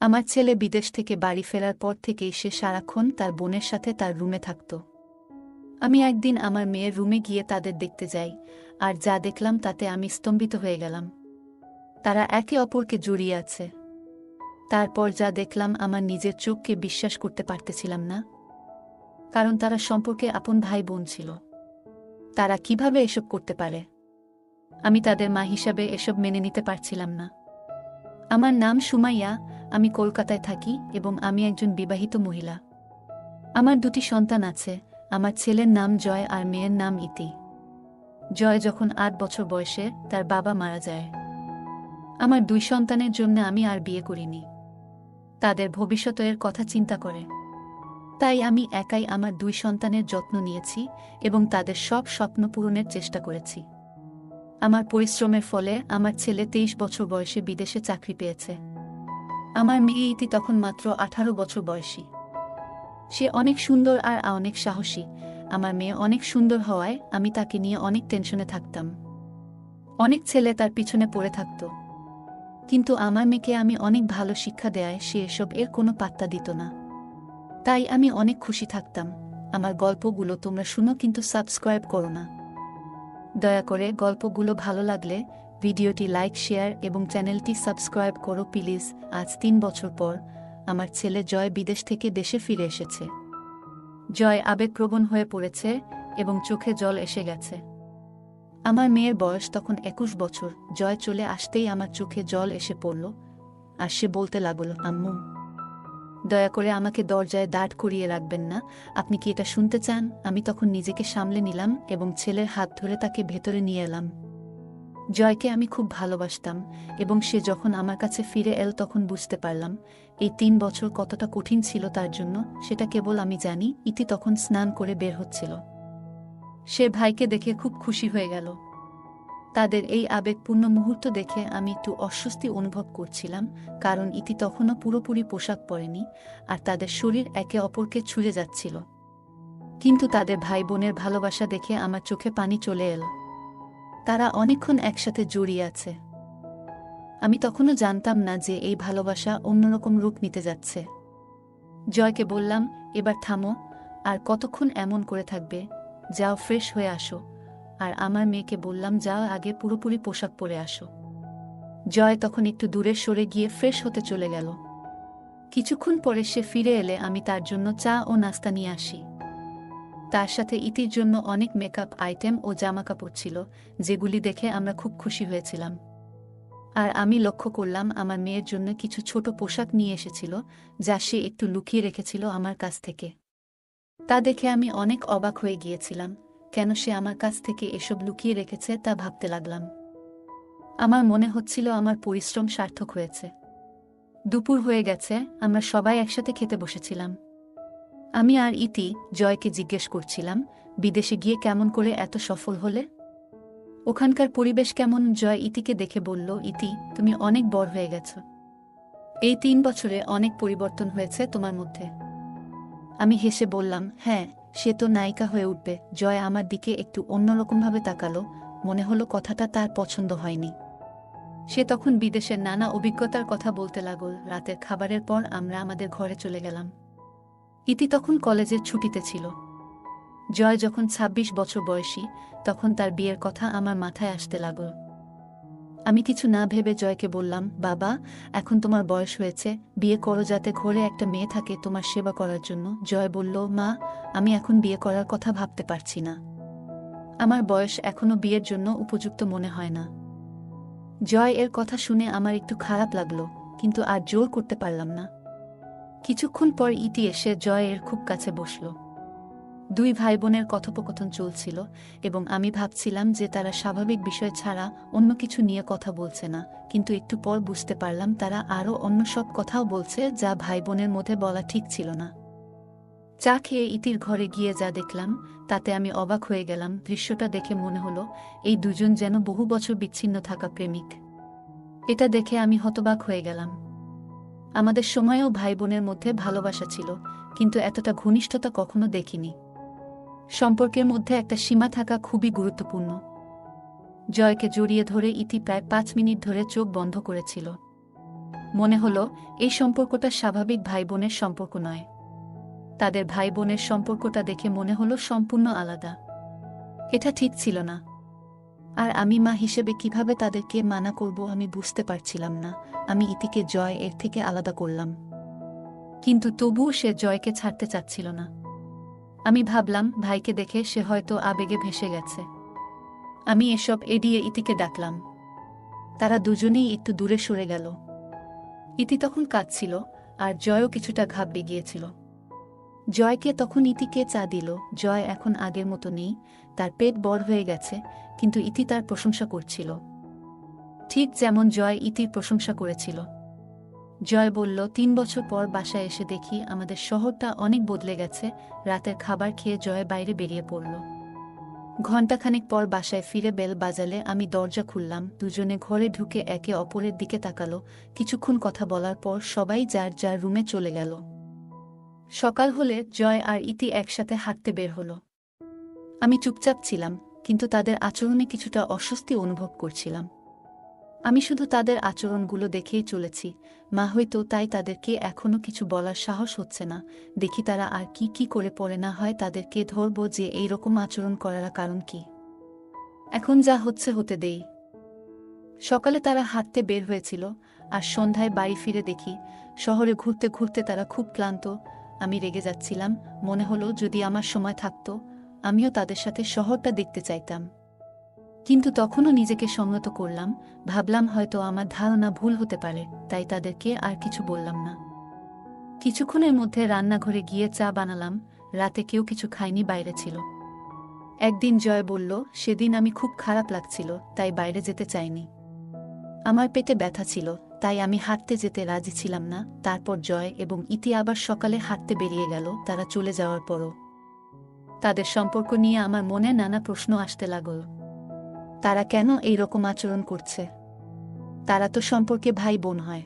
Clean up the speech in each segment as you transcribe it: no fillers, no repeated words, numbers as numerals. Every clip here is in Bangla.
আমার ছেলে বিদেশ থেকে বাড়ি ফেরার পর থেকেই সে সারাক্ষণ তার বোনের সাথে তার রুমে থাকত। আমি একদিন আমার মেয়ের রুমে গিয়ে তাদের দেখতে যাই, আর যা দেখলাম তাতে আমি স্তম্ভিত হয়ে গেলাম। তারা একে অপরকে জড়িয়ে আছে। তারপর যা দেখলাম আমার নিজের চোখকে বিশ্বাস করতে পারতেছিলাম না, কারণ তারা সম্পর্কে আপন ভাই বোন ছিল। তারা কিভাবে এসব করতে পারে? আমি তাদের মা হিসাবে এসব মেনে নিতে পারছিলাম না। আমার নাম সুমাইয়া, আমি কলকাতায় থাকি এবং আমি একজন বিবাহিত মহিলা। আমার দুটি সন্তান আছে, আমার ছেলের নাম জয় আর মেয়ের নাম ইতি। জয় যখন ৮ বছর বয়সে তার বাবা মারা যায়। আমার দুই সন্তানের জন্য আমি আর বিয়ে করিনি। তাদের ভবিষ্যতের কথা চিন্তা করে তাই আমি একাই আমার দুই সন্তানের যত্ন নিয়েছি এবং তাদের সব স্বপ্ন পূরণের চেষ্টা করেছি। আমার পরিশ্রমের ফলে আমার ছেলে ২৩ বছর বয়সে বিদেশে চাকরি পেয়েছে। আমার মেয়ে ইতি তখন মাত্র ১৮ বছর বয়সী। সে অনেক সুন্দর আর অনেক সাহসী। আমার মেয়ে অনেক সুন্দর হওয়ায় আমি তাকে নিয়ে অনেক টেনশনে থাকতাম। অনেক ছেলে তার পিছনে পড়ে থাকত, কিন্তু আমার মেয়েকে আমি অনেক ভালো শিক্ষা দেয়ায় সে এসব এর কোনো পাত্তা দিত না। তাই আমি অনেক খুশি থাকতাম। আমার গল্পগুলো তোমরা শুনো, কিন্তু সাবস্ক্রাইব করো না। দয়া করে গল্পগুলো ভালো লাগলে ভিডিওটি লাইক, শেয়ার এবং চ্যানেলটি সাবস্ক্রাইব করো প্লিজ। আজ ৩ বছর পর আমার ছেলে জয় বিদেশ থেকে দেশে ফিরে এসেছে। জয় আবেগপ্রবণ হয়ে পড়েছে এবং চোখে জল এসে গেছে। আমার মেয়ের বয়স তখন ২১ বছর। জয় চলে আসতেই আমার চোখে জল এসে পড়ল, আর সে বলতে লাগল, আম্মু, দয়া করে আমাকে দরজায় দাঁড় করিয়ে রাখবেন না, আপনি কি এটা শুনতে চান? আমি তখন নিজেকে সামলে নিলাম এবং ছেলের হাত ধরে তাকে ভেতরে নিয়ে এলাম। জয়কে আমি খুব ভালোবাসতাম এবং সে যখন আমার কাছে ফিরে এল তখন বুঝতে পারলাম এই ৩ বছর কতটা কঠিন ছিল তার জন্য, সেটা কেবল আমি জানি। ইতি তখন স্নান করে বের হচ্ছিল। সে ভাইকে দেখে খুব খুশি হয়ে গেল। তাদের এই আবেগপূর্ণ মুহূর্ত দেখে আমি একটু অস্বস্তি অনুভব করছিলাম, কারণ ইতি তখনও পুরোপুরি পোশাক পরেনি আর তাদের শরীর একে অপরকে ছুঁয়ে যাচ্ছিল। কিন্তু তাদের ভাই বোনের ভালোবাসা দেখে আমার চোখে পানি চলে এল। তারা অনেকক্ষণ একসাথে জড়িয়ে আছে। আমি তখনও জানতাম না যে এই ভালোবাসা অন্যরকম রূপ নিতে যাচ্ছে। জয়কে বললাম, এবার থামো, আর কতক্ষণ এমন করে থাকবে? যাও, ফ্রেশ হয়ে আসো। আর আমার মেয়েকে বললাম, যাও, আগে পুরোপুরি পোশাক পরে আসো। জয় তখন একটু দূরে সরে গিয়ে ফ্রেশ হতে চলে গেল। কিছুক্ষণ পরে সে ফিরে এলে আমি তার জন্য চা ও নাস্তা নিয়ে আসি। তার সাথে ইতির জন্য অনেক মেকআপ আইটেম ও জামাকাপড় ছিল, যেগুলি দেখে আমরা খুব খুশি হয়েছিলাম। আর আমি লক্ষ্য করলাম আমার মেয়ের জন্য কিছু ছোট পোশাক নিয়ে এসেছিল, যা সে একটু লুকিয়ে রেখেছিল আমার কাছ থেকে। তা দেখে আমি অনেক অবাক হয়ে গিয়েছিলাম। কেন সে আমার কাছ থেকে এসব লুকিয়ে রেখেছে তা ভাবতে লাগলাম। আমার মনে হচ্ছিল আমার পরিশ্রম সার্থক হয়েছে। দুপুর হয়ে গেছে, আমরা সবাই একসাথে খেতে বসেছিলাম। আমি আর ইতি জয়কে জিজ্ঞেস করছিলাম, বিদেশে গিয়ে কেমন করে এত সফল হলে? ওখানকার পরিবেশ কেমন? জয় ইতিকে দেখে বলল, ইতি, তুমি অনেক বড় হয়ে গেছ। এই ৩ বছরে অনেক পরিবর্তন হয়েছে তোমার মধ্যে। আমি হেসে বললাম, হ্যাঁ, সে তো নায়িকা হয়ে উঠবে। জয় আমার দিকে একটু অন্যরকমভাবে তাকালো, মনে হলো কথাটা তার পছন্দ হয়নি। সে তখন বিদেশের নানা অভিজ্ঞতার কথা বলতে লাগল। রাতের খাবারের পর আমরা আমাদের ঘরে চলে গেলাম। ইতি তখন কলেজের ছুটিতে ছিল। জয় যখন ২৬ বছর বয়সী, তখন তার বিয়ের কথা আমার মাথায় আসতে লাগল। আমি কিছু না ভেবে জয়কে বললাম, বাবা, এখন তোমার বয়স হয়েছে, বিয়ে করো যাতে ঘরে একটা মেয়ে থাকে তোমার সেবা করার জন্য। জয় বলল, মা, আমি এখন বিয়ে করার কথা ভাবতে পারছি না। আমার বয়স এখনো বিয়ের জন্য উপযুক্ত মনে হয় না। জয় এর কথা শুনে আমার একটু খারাপ লাগলো, কিন্তু আর জোর করতে পারলাম না। কিছুক্ষণ পর ইতি এসে জয়ের খুব কাছে বসল। দুই ভাই বোনের কথোপকথন চলছিল এবং আমি ভাবছিলাম যে তারা স্বাভাবিক বিষয় ছাড়া অন্য কিছু নিয়ে কথা বলছে না, কিন্তু একটু পর বুঝতে পারলাম তারা আরও অন্য সব কথাও বলছে যা ভাই বোনের মধ্যে বলা ঠিক ছিল না। চা খেয়ে ইতির ঘরে গিয়ে যা দেখলাম তাতে আমি অবাক হয়ে গেলাম। দৃশ্যটা দেখে মনে হলো এই দুজন যেন বহু বছর বিচ্ছিন্ন থাকা প্রেমিক। এটা দেখে আমি হতবাক হয়ে গেলাম। আমাদের সময়েও ভাই বোনের মধ্যে ভালোবাসা ছিল, কিন্তু এতটা ঘনিষ্ঠতা কখনো দেখিনি। সম্পর্কের মধ্যে একটা সীমা থাকা খুবই গুরুত্বপূর্ণ। জয়কে জড়িয়ে ধরে ইতি প্রায় ৫ মিনিট ধরে চোখ বন্ধ করেছিল। মনে হলো এই সম্পর্কটা স্বাভাবিক ভাই বোনের সম্পর্ক নয়। তাদের ভাই বোনের সম্পর্কটা দেখে মনে হলো সম্পূর্ণ আলাদা। এটা ঠিক ছিল না। আর আমি মা হিসেবে কিভাবে তাদেরকে মানা করব আমি বুঝতে পারছিলাম না। আমি ইতিকে জয় এর থেকে আলাদা করলাম, কিন্তু তবুও সে জয়কে ছাড়তে চাচ্ছিল না। আমি ভাবলাম ভাইকে দেখে সে হয়তো আবেগে ভেসে গেছে। আমি এসব এড়িয়ে ইতিকে ডাকলাম। তারা দুজনেই একটু দূরে সরে গেল। ইতি তখন কাঁদছিল, আর জয়ও কিছুটা ঘাবড়ে গিয়েছিল। জয়কে তখন ইতিকে চা দিল। জয় এখন আগের মতো নেই, তার পেট বড় হয়ে গেছে, কিন্তু ইতি তার প্রশংসা করছিল, ঠিক যেমন জয় ইতির প্রশংসা করেছিল। জয় বলল, ৩ বছর পর বাসায় এসে দেখি আমাদের শহরটা অনেক বদলে গেছে। রাতের খাবার খেয়ে জয় বাইরে বেরিয়ে পড়ল। ঘণ্টাখানেক পর বাসায় ফিরে বেল বাজালে আমি দরজা খুললাম। দুজনে ঘরে ঢুকে একে অপরের দিকে তাকালো। কিছুক্ষণ কথা বলার পর সবাই যার যার রুমে চলে গেল। সকাল হলে জয় আর ইতি একসাথে হাঁটতে বের হলো। আমি চুপচাপ ছিলাম, কিন্তু তাদের আচরণে কিছুটা অস্বস্তি অনুভব করছিলাম। আমি শুধু তাদের আচরণগুলো দেখেই চলেছি। মা হয়তো তাই তাদেরকে এখনো কিছু বলার সাহস হচ্ছে না। দেখি তারা আর কি কি করে পড়ে, না হয় তাদেরকে ধরব যে এই রকম আচরণ করার কারণ কি। এখন যা হচ্ছে হতে দেই। সকালে তারা হাঁটতে বের হয়েছিল, আর সন্ধ্যায় বাড়ি ফিরে দেখি শহরে ঘুরতে ঘুরতে তারা খুব ক্লান্ত। আমি রেগে যাচ্ছিলাম। মনে হলো যদি আমার সময় থাকতো আমিও তাদের সাথে শহরটা দেখতে চাইতাম। কিন্তু তখনও নিজেকে সংযত করলাম। ভাবলাম হয়তো আমার ধারণা ভুল হতে পারে, তাই তাদেরকে আর কিছু বললাম না। কিছুক্ষণের মধ্যে রান্নাঘরে গিয়ে চা বানালাম। রাতে কেউ কিছু খায়নি, বাইরে ছিল। একদিন জয় বলল, সেদিন আমি খুব খারাপ লাগছিল, তাই বাইরে যেতে চাইনি। আমার পেটে ব্যথা ছিল, তাই আমি হাঁটতে যেতে রাজি ছিলাম না। তারপর জয় এবং ইতি আবার সকালে হাঁটতে বেরিয়ে গেল। তারা চলে যাওয়ার পরও তাদের সম্পর্ক নিয়ে আমার মনে নানা প্রশ্ন আসতে লাগল। তারা কেন এই রকম আচরণ করছে? তারা তো সম্পর্কে ভাই বোন হয়।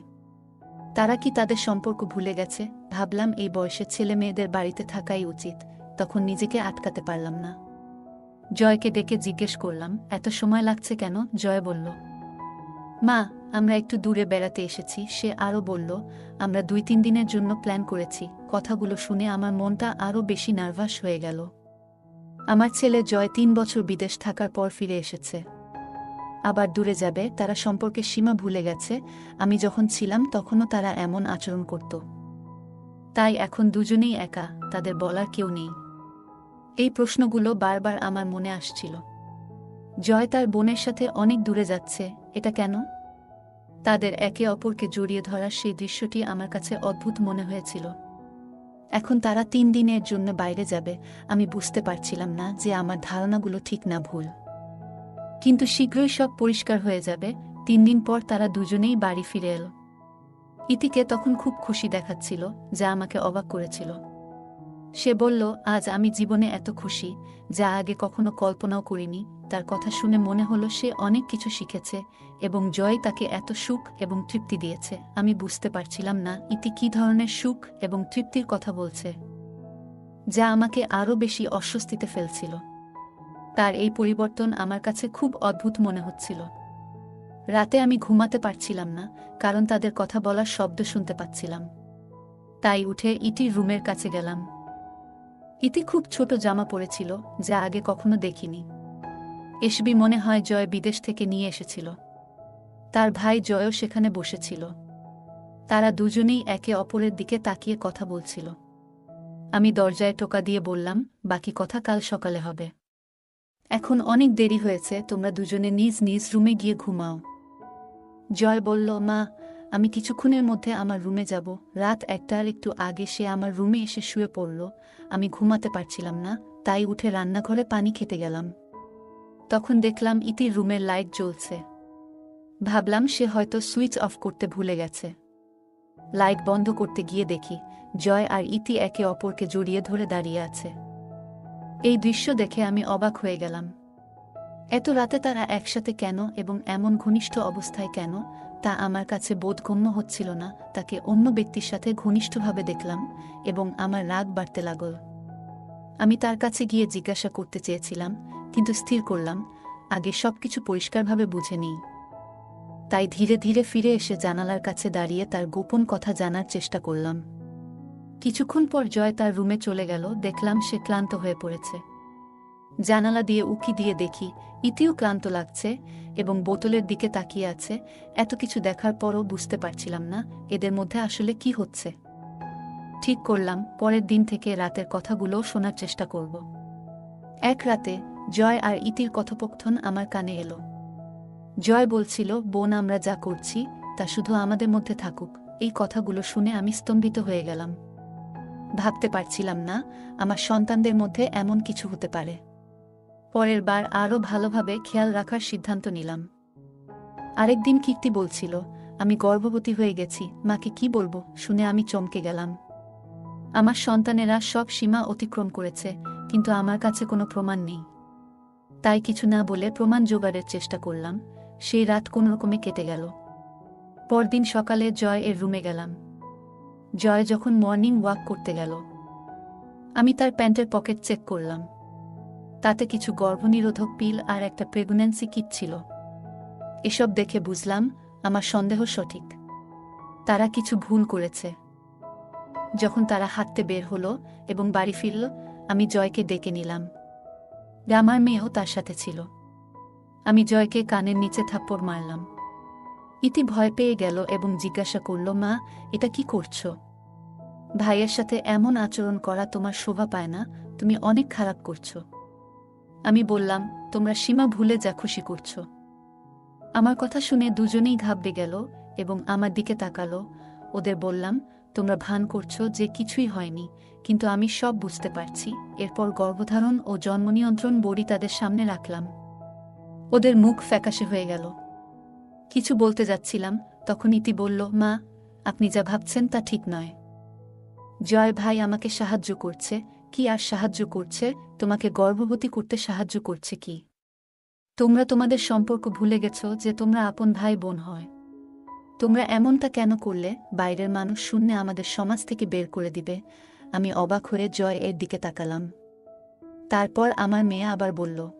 তারা কি তাদের সম্পর্ক ভুলে গেছে? ভাবলাম এই বয়সে ছেলে মেয়েদের বাড়িতে থাকাই উচিত। তখন নিজেকে আটকাতে পারলাম না। জয়কে ডেকে জিজ্ঞেস করলাম, এত সময় লাগছে কেন? জয় বলল, মা, আমরা একটু দূরে বেড়াতে এসেছি। সে আরও বলল, আমরা ২-৩ দিনের জন্য প্ল্যান করেছি। কথাগুলো শুনে আমার মনটা আরও বেশি নার্ভাস হয়ে গেল। আমার ছেলে জয় ৩ বছর বিদেশ থাকার পর ফিরে এসেছে, আবার দূরে যাবে। তারা সম্পর্কের সীমা ভুলে গেছে। আমি যখন ছিলাম তখনও তারা এমন আচরণ করত। তাই এখন দুজনেই একা, তাদের বলার কেউ নেই। এই প্রশ্নগুলো বারবার আমার মনে আসছিল। জয় তার বোনের সাথে অনেক দূরে যাচ্ছে, এটা কেন? তাদের একে অপরকে জড়িয়ে ধরার সেই দৃশ্যটি আমার কাছে অদ্ভুত মনে হয়েছিল। এখন তারা ৩ দিনের জন্য বাইরে যাবে। আমি বুঝতে পারছিলাম না যে আমার ধারণাগুলো ঠিক না ভুল। কিন্তু শীঘ্রই সব পরিষ্কার হয়ে যাবে। ৩ দিন পর তারা দুজনেই বাড়ি ফিরে এল। ইতিকে তখন খুব খুশি দেখাচ্ছিল, যা আমাকে অবাক করেছিল। সে বলল, আজ আমি জীবনে এত খুশি, যা আগে কখনো কল্পনাও করিনি। তার কথা শুনে মনে হলো সে অনেক কিছু শিখেছে, এবং জয় তাকে এত সুখ এবং তৃপ্তি দিয়েছে। আমি বুঝতে পারছিলাম না ইতি কী ধরনের সুখ এবং তৃপ্তির কথা বলছে, যা আমাকে আরও বেশি অস্বস্তিতে ফেলছিল। তার এই পরিবর্তন আমার কাছে খুব অদ্ভুত মনে হচ্ছিল। রাতে আমি ঘুমাতে পারছিলাম না, কারণ তাদের কথা বলার শব্দ শুনতে পাচ্ছিলাম। তাই উঠে ইতির রুমের কাছে গেলাম। ইতি খুব ছোট জামা পরেছিল, যা আগে কখনো দেখিনি। এসবি মনে হয় জয় বিদেশ থেকে নিয়ে এসেছিল। তার ভাই জয়ও সেখানে বসেছিল। তারা দুজনেই একে অপরের দিকে তাকিয়ে কথা বলছিল। আমি দরজায় টোকা দিয়ে বললাম, বাকি কথা কাল সকালে হবে। এখন অনেক দেরি হয়েছে, তোমরা দুজনে নিজ নিজ রুমে গিয়ে ঘুমাও। জয় বলল, মা, আমি কিছুক্ষণের মধ্যে আমার রুমে যাব। রাত ১টার একটু আগে সে আমার রুমে এসে শুয়ে পড়ল। আমি ঘুমাতে পারছিলাম না, তাই উঠে রান্নাঘরে পানি খেতে গেলাম। তখন দেখলাম ইতির রুমের লাইট জ্বলছে। ভাবলাম সে হয়তো সুইচ অফ করতে ভুলে গেছে। লাইট বন্ধ করতে গিয়ে দেখি জয় আর ইতি একে অপরকে জড়িয়ে ধরে দাঁড়িয়ে আছে। এই দৃশ্য দেখে আমি অবাক হয়ে গেলাম। এত রাতে তারা একসাথে কেন এবং এমন ঘনিষ্ঠ অবস্থায় কেন, তা আমার কাছে বোধগম্য হচ্ছিল না। তাকে অন্য ব্যক্তির সাথে ঘনিষ্ঠভাবে দেখলাম এবং আমার রাগ বাড়তে লাগল। আমি তার কাছে গিয়ে জিজ্ঞাসা করতে চেয়েছিলাম, কিন্তু স্থির করলাম আগে সবকিছু পরিষ্কারভাবে বুঝে নিই। তাই ধীরে ধীরে ফিরে এসে জানালার কাছে দাঁড়িয়ে তার গোপন কথা জানার চেষ্টা করলাম। কিছুক্ষণ পর জয় তার রুমে চলে গেল। দেখলাম সে ক্লান্ত হয়ে পড়েছে। জানালা দিয়ে উঁকি দিয়ে দেখি ইতিও ক্লান্ত লাগছে এবং বোতলের দিকে তাকিয়ে আছে। এত কিছু দেখার পরও বুঝতে পারছিলাম না এদের মধ্যে আসলে কি হচ্ছে। ঠিক করলাম পরের দিন থেকে রাতের কথাগুলো শোনার চেষ্টা করব। এক রাতে জয় আর ইতির কথোপকথন আমার কানে এলো। জয় বলছিল, বোন, আমরা যা করছি তা শুধু আমাদের মধ্যে থাকুক। এই কথাগুলো শুনে আমি স্তম্ভিত হয়ে গেলাম। ভাবতে পারছিলাম না আমার সন্তানদের মধ্যে এমন কিছু হতে পারে। পরের বার আরও ভালোভাবে খেয়াল রাখার সিদ্ধান্ত নিলাম। আরেকদিন কীর্তি বলছিল, আমি গর্ভবতী হয়ে গেছি, মাকে কি বলবো? শুনে আমি চমকে গেলাম। আমার সন্তানেরা সব সীমা অতিক্রম করেছে, কিন্তু আমার কাছে কোনো প্রমাণ নেই। তাই কিছু না বলে প্রমাণ জোগাড়ের চেষ্টা করলাম। সেই রাত কোনোরকমে কেটে গেল। পরদিন সকালে জয় এর রুমে গেলাম। জয় যখন মর্নিং ওয়াক করতে গেল, আমি তার প্যান্টের পকেট চেক করলাম। তাতে কিছু গর্ভনিরোধক পিল আর একটা প্রেগন্যান্সি কিট ছিল। এসব দেখে বুঝলাম আমার সন্দেহ সঠিক। তারা কিছু ভুল করেছে। যখন তারা হাঁটতে বের হলো এবং বাড়ি ফিরল, আমি জয়কে ডেকে নিলাম। আমার মেয়েও তার সাথে ছিল। আমি জয়কে কানের নিচে থাপ্পড় মারলাম। ইতি ভয় পেয়ে গেল এবং জিজ্ঞাসা করল, মা, এটা কি করছো? ভাইয়ের সাথে এমন আচরণ করা তোমার শোভা পায় না, তুমি অনেক খারাপ করছো। আমি বললাম, তোমরা সীমা ভুলে যা খুশি করছো। আমার কথা শুনে দুজনেই ঘাবড়ে গেল এবং আমার দিকে তাকালো। ওদের বললাম, তোমরা ভান করছো যে কিছুই হয়নি, কিন্তু আমি সব বুঝতে পারছি। এরপর গর্ভধারণ ও জন্মনিয়ন্ত্রণ বড়ি তাদের সামনে রাখলাম। ওদের মুখ ফ্যাকাশে হয়ে গেল। কিছু বলতে যাচ্ছিলাম, তখন ইতি বলল, মা, আপনি যা ভাবছেন তা ঠিক নয়। জয় ভাই আমাকে সাহায্য করছে। কি আর সাহায্য করছে? তোমাকে গর্ভবতী করতে সাহায্য করছে কি? তোমরা তোমাদের সম্পর্ক ভুলে গেছ যে তোমরা আপন ভাই বোন হয়। তোমরা এমনটা কেন করলে? বাইরের মানুষ শুনলে আমাদের সমাজ থেকে বের করে দিবে। আমি অবাক হয়ে জয় এর দিকে তাকালাম। তারপর আমার মেয়ে আবার বলল,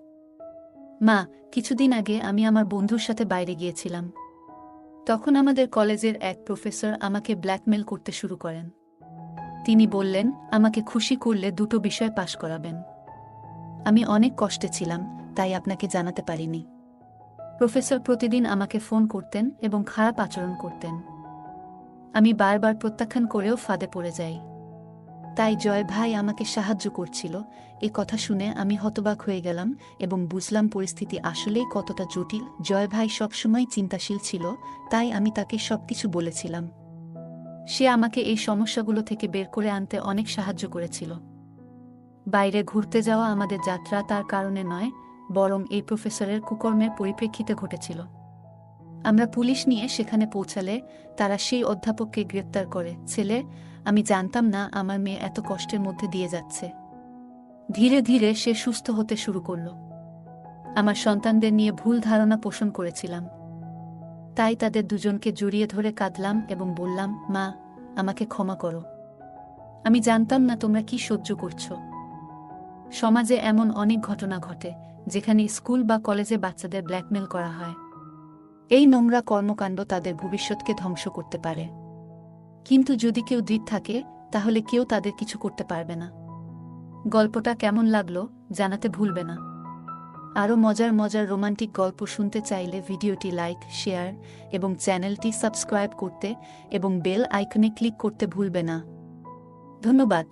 মা, কিছুদিন আগে আমি আমার বন্ধুর সাথে বাইরে গিয়েছিলাম। তখন আমাদের কলেজের এক প্রফেসর আমাকে ব্ল্যাকমেল করতে শুরু করেন। তিনি বললেন, আমাকে খুশি করলে 2টো বিষয় পাশ করাবেন। আমি অনেক কষ্টে ছিলাম, তাই আপনাকে জানাতে পারিনি। প্রফেসর প্রতিদিন আমাকে ফোন করতেন এবং খারাপ আচরণ করতেন। আমি বারবার প্রত্যাখ্যান করেও ফাঁদে পড়ে যাই। তাই জয় ভাই আমাকে সাহায্য করছিল। এ কথা শুনে আমি হতবাক হয়ে গেলাম এবং বুঝলাম পরিস্থিতি আসলেই কতটা জটিল। জয় ভাই সবসময় চিন্তাশীল ছিল, তাই আমি তাকে সবকিছু বলেছিলাম। সে আমাকে এই সমস্যাগুলো থেকে বের করে আনতে অনেক সাহায্য করেছিল। বাইরে ঘুরতে যাওয়া আমাদের যাত্রা তার কারণে নয়, বরং এই প্রফেসরের কুকর্মের পরিপ্রেক্ষিতে ঘটেছিল। আমরা পুলিশ নিয়ে সেখানে পৌঁছালে তারা সেই অধ্যাপককে গ্রেপ্তার করে। ছেলে, আমি জানতাম না আমার মেয়ে এত কষ্টের মধ্যে দিয়ে যাচ্ছে। ধীরে ধীরে সে সুস্থ হতে শুরু করল। আমার সন্তানদের নিয়ে ভুল ধারণা পোষণ করেছিলাম। তাই তাদের দুজনকে জড়িয়ে ধরে কাঁদলাম এবং বললাম, মা, আমাকে ক্ষমা করো। আমি জানতাম না তোমরা কি সহ্য করছো। সমাজে এমন অনেক ঘটনা ঘটে যেখানে স্কুল বা কলেজে বাচ্চাদের ব্ল্যাকমেল করা হয়। এই নোংরা কর্মকাণ্ড তাদের ভবিষ্যৎকে ধ্বংস করতে পারে। কিন্তু যদি কেউ দৃঢ় থাকে, তাহলে কেউ তাদের কিছু করতে পারবে না। গল্পটা কেমন লাগলো জানাতে ভুলবে না। আরও মজার মজার রোমান্টিক গল্প শুনতে চাইলে ভিডিওটি লাইক, শেয়ার এবং চ্যানেলটি সাবস্ক্রাইব করতে এবং বেল আইকনে ক্লিক করতে ভুলবে না। ধন্যবাদ।